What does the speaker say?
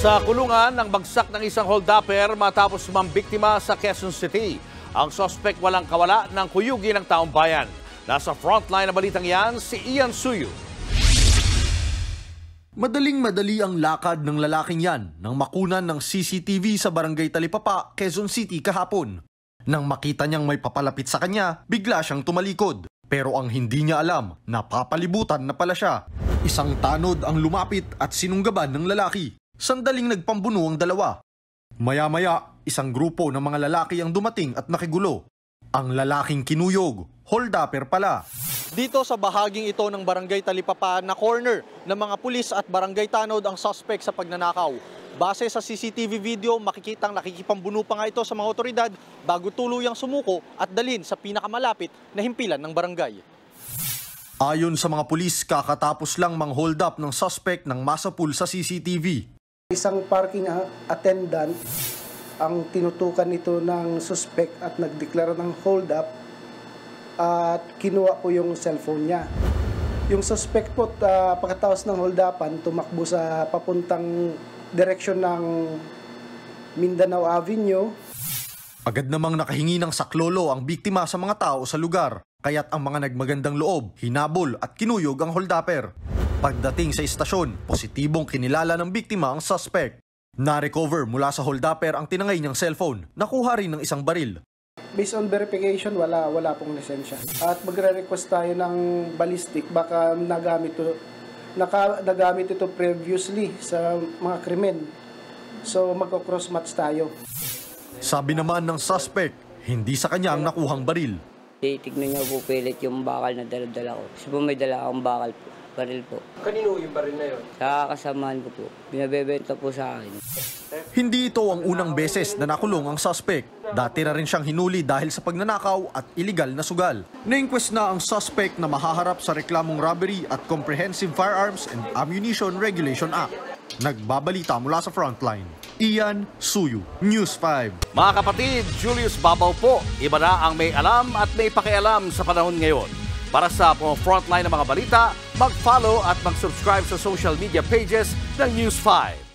Sa kulungan ng bagsak ng isang hold-upper matapos mambiktima sa Quezon City. Ang sospek walang kawala ng kuyugi ng taong bayan. Nasa frontline na balitang yan, si Ian Suyu. Madaling-madali ang lakad ng lalaking yan nang makunan ng CCTV sa Barangay Talipapa, Quezon City kahapon. Nang makita niyang may papalapit sa kanya, bigla siyang tumalikod. Pero ang hindi niya alam, napapalibutan na pala siya. Isang tanod ang lumapit at sinunggaban ng lalaki. Sandaling nagpambuno ang dalawa. Maya-maya, isang grupo ng mga lalaki ang dumating at nakigulo. Ang lalaking kinuyog, hold-upper pala. Dito sa bahaging ito ng Barangay Talipapa na corner ng mga pulis at barangay tanod ang suspect sa pagnanakaw. Base sa CCTV video, makikitang nakikipambuno pa nga ito sa mga otoridad bago tuluyang sumuko at dalhin sa pinakamalapit na himpilan ng barangay. Ayon sa mga pulis, kakatapos lang mang-hold up ng suspect ng masapul sa CCTV. Isang parking attendant ang tinutukan ito ng suspect at nagdeklara ng hold up at kinuha po yung cellphone niya. Yung suspect po pagkatapos ng hold upan, tumakbo sa papuntang direksyon ng Mindanao Avenue. Agad namang nakahingi ng saklolo ang biktima sa mga tao sa lugar. Kaya't ang mga nagmagandang loob, hinabol at kinuyog ang hold-upper. Pagdating sa istasyon, positibong kinilala ng biktima ang suspect. Na-recover mula sa hold-upper ang tinangay niyang cellphone. Nakuha rin ng isang baril. Based on verification, wala pong lisensya. At magre-request tayo ng ballistic. Baka nagamit ito previously sa mga krimen. So magko-cross-match tayo. Sabi naman ng suspect, hindi sa kanya ang nakuhang baril. Titignan niya po pilit yung bakal na dala-dala ko. Kasi po may dala akong bakal po, baril po. Kanino yung baril na yun? Sa kasamaan ko po. Binabebenta po sa akin. Hindi ito ang unang beses na nakulong ang suspect. Dati na rin siyang hinuli dahil sa pagnanakaw at iligal na sugal. Na-inquest na ang suspect na mahaharap sa reklamong robbery at Comprehensive Firearms and Ammunition Regulation Act. Nagbabalita mula sa frontline. Ian Suyu, News 5. Mga kapatid, Julius Babaw po. Iba na ang may alam at may pakialam sa panahon ngayon. Para sa frontline ng mga balita, mag-follow at mag-subscribe sa social media pages ng News 5.